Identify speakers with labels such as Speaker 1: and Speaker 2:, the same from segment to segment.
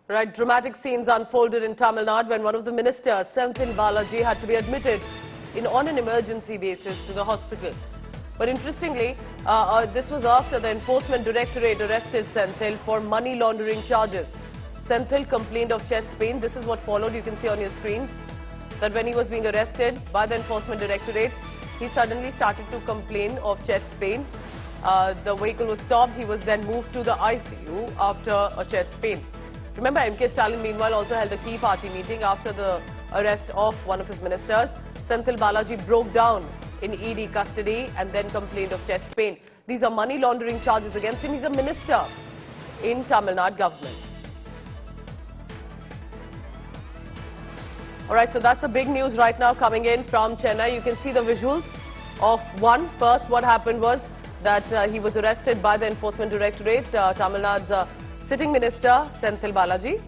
Speaker 1: Right, dramatic scenes unfolded in Tamil Nadu when one of the ministers, Senthil Balaji, had to be admitted on an emergency basis to the hospital. But interestingly, this was after the Enforcement Directorate arrested Senthil for money laundering charges. Senthil complained of chest pain. This is what followed. You can see on your screens that when he was being arrested by the Enforcement Directorate, he suddenly started to complain of chest pain. The vehicle was stopped. He was then moved to the ICU after a chest pain. Remember, M.K. Stalin meanwhile also held a key party meeting after the arrest of one of his ministers. Senthil Balaji broke down in ED custody and then complained of chest pain. These are money laundering charges against him. He's a minister in Tamil Nadu government. Alright, so that's the big news right now coming in from Chennai. You can see the visuals of one. First, what happened was that he was arrested by the Enforcement Directorate, Tamil Nadu's sitting minister, Senthil Balaji,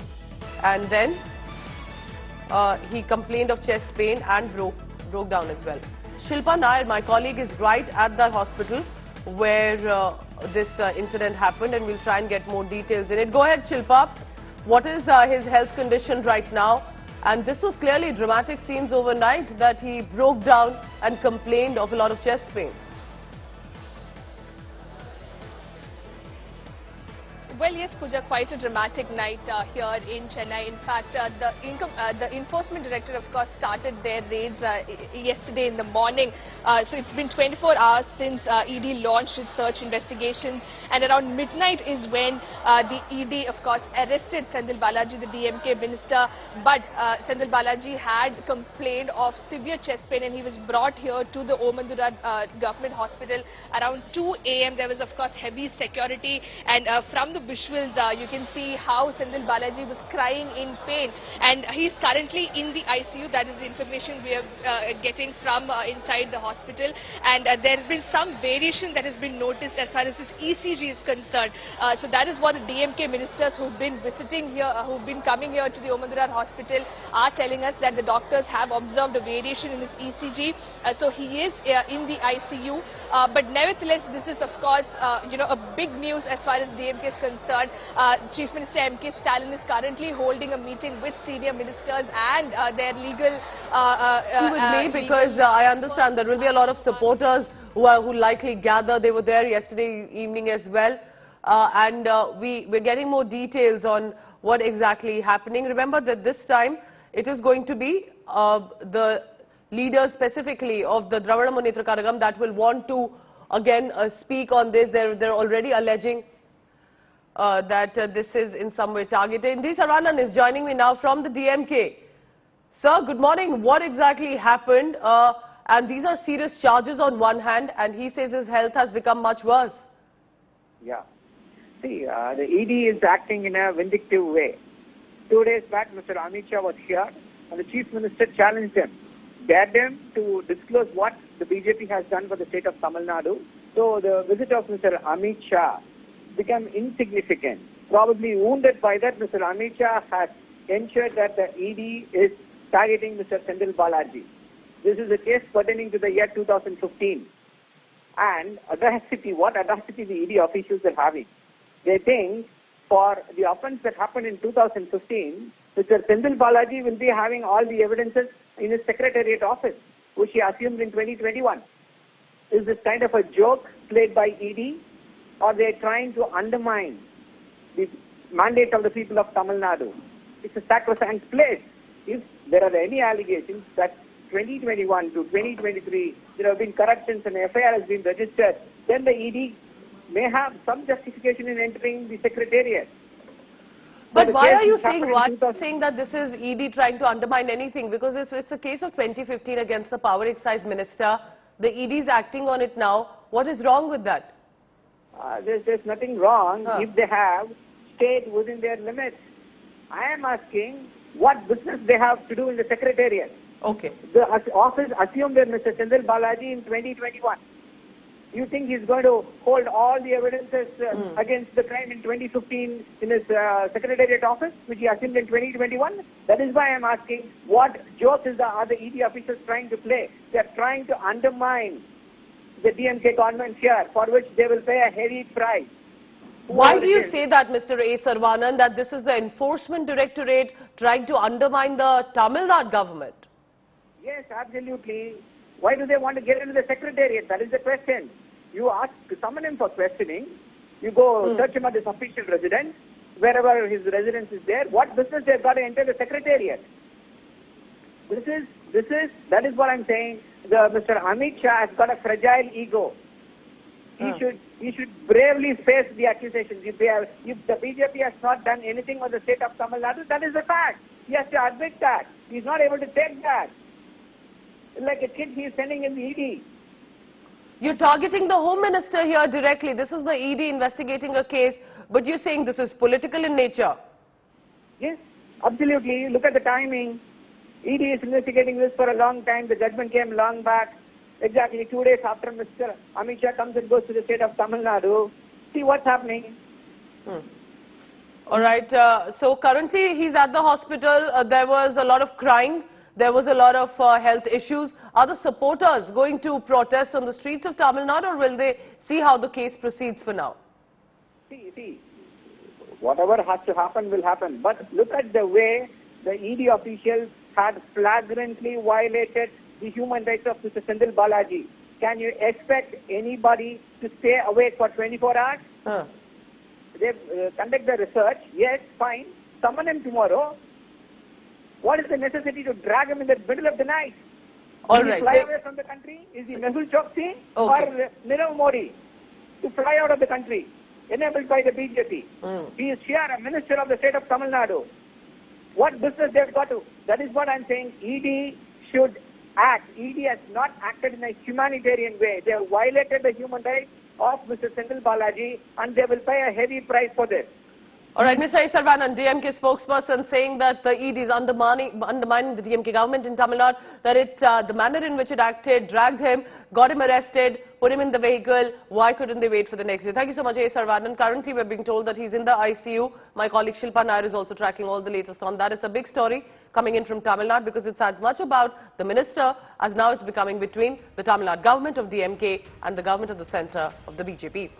Speaker 1: and then he complained of chest pain and broke down as well. Shilpa Nair, my colleague, is right at the hospital where this incident happened, and we'll try and get more details in it. Go ahead, Shilpa. What is his health condition right now? And this was clearly dramatic scenes overnight that he broke down and complained of a lot of chest pain.
Speaker 2: Well, yes, Pooja, quite a dramatic night here in Chennai. In fact, the Enforcement Directorate, of course, started their raids yesterday in the morning. So it's been 24 hours since ED launched its search investigations, and around midnight is when the ED, of course, arrested Senthil Balaji, the DMK minister. But Senthil Balaji had complained of severe chest pain, and he was brought here to the Omandura government hospital around 2 a.m. There was, of course, heavy security, and from the visuals, you can see how Senthil Balaji was crying in pain, and he's currently in the ICU. That is the information we are getting from inside the hospital, and there has been some variation that has been noticed as far as his ECG is concerned. So that is what the DMK ministers who've been visiting here, who've been coming here to the Omandura hospital, are telling us that the doctors have observed a variation in his ECG. So he is in the ICU, but nevertheless, this is, of course, a big news as far as DMK is concerned. Chief Minister M.K. Stalin is currently holding a meeting with senior ministers and their legal...
Speaker 1: with me, because I understand there will be a lot of supporters who likely gather. They were there yesterday evening as well. We're getting more details on what exactly happening. Remember that this time it is going to be the leaders specifically of the Dravida Munnetra Kazhagam that will want to again speak on this. They're already alleging that this is in some way targeted. Indi Saranan is joining me now from the DMK. Sir, good morning. What exactly happened? And these are serious charges on one hand, and he says his health has become much worse.
Speaker 3: Yeah. See, the ED is acting in a vindictive way. 2 days back, Mr. Amit Shah was here, and the Chief Minister challenged him, dared him to disclose what the BJP has done for the state of Tamil Nadu. So the visit of Mr. Amit Shah become insignificant. Probably wounded by that, Mr. Amit Shah has ensured that the ED is targeting Mr. Senthil Balaji. This is a case pertaining to the year 2015. And audacity, what audacity the ED officials are having. They think for the offence that happened in 2015, Mr. Senthil Balaji will be having all the evidences in his secretariat office, which he assumed in 2021. Is this kind of a joke played by ED? Or they are trying to undermine the mandate of the people of Tamil Nadu? It's a sacrosanct place. If there are any allegations that 2021 to 2023 there have been corruptions and FIR has been registered, then the ED may have some justification in entering the secretariat.
Speaker 1: But why are you saying that this is ED trying to undermine anything? Because it's a case of 2015 against the power excise minister. The ED is acting on it now. What is wrong with that?
Speaker 3: There's nothing wrong if they have stayed within their limits. I am asking what business they have to do in the secretariat.
Speaker 1: Okay.
Speaker 3: The office assumed that Mr. Senthil Balaji in 2021. You think he's going to hold all the evidences against the crime in 2015 in his secretariat office, which he assumed in 2021? That is why I'm asking, what joke is the other ED officials trying to play? They're trying to undermine the DMK government here, for which they will pay a heavy price.
Speaker 1: Why do you say that, Mr. A. Sarvanan, that this is the Enforcement Directorate trying to undermine the Tamil Nadu government?
Speaker 3: Yes, absolutely. Why do they want to get into the secretariat? That is the question. You ask, summon him for questioning. You go search him at his official residence, wherever his residence is there. What business they've got to enter the secretariat? That is what I'm saying. Mr. Amit Shah has got a fragile ego. He should bravely face the accusations. If the BJP has not done anything on the state of Tamil Nadu, that is a fact. He has to admit that. He's not able to take that. Like a kid, he is sending in the ED.
Speaker 1: You're targeting the Home Minister here directly. This is the ED investigating a case, but you're saying this is political in nature.
Speaker 3: Yes, absolutely. Look at the timing. ED is investigating this for a long time. The judgment came long back. Exactly 2 days after Mr. Amit Shah comes and goes to the state of Tamil Nadu. See what's happening.
Speaker 1: All right. So currently he's at the hospital. There was a lot of crying. There was a lot of health issues. Are the supporters going to protest on the streets of Tamil Nadu, or will they see how the case proceeds for now?
Speaker 3: See, whatever has to happen will happen. But look at the way the ED officials had flagrantly violated the human rights of Mr. Senthil Balaji. Can you expect anybody to stay awake for 24 hours? They conduct the research. Yes, fine. Summon him tomorrow. What is the necessity to drag him in the middle of the night?
Speaker 1: All
Speaker 3: Will
Speaker 1: right.
Speaker 3: he fly away from the country? Is he Mehul Choksi or Nirav Modi to fly out of the country, enabled by the BJP? He is here, a minister of the state of Tamil Nadu. What business they've got to? That is what I'm saying. ED should act. ED has not acted in a humanitarian way. They have violated the human rights of Mr. Senthil Balaji, and they will pay a heavy price for this.
Speaker 1: All right, Mr. A. Sarvanan, DMK spokesperson, saying that the ED is undermining the DMK government in Tamil Nadu, that the manner in which it acted, dragged him, got him arrested, put him in the vehicle. Why couldn't they wait for the next day? Thank you so much, A. Sarvanan. Currently, we're being told that he's in the ICU. My colleague Shilpa Nair is also tracking all the latest on that. It's a big story coming in from Tamil Nadu because it's as much about the minister as now it's becoming between the Tamil Nadu government of DMK and the government of the centre of the BJP.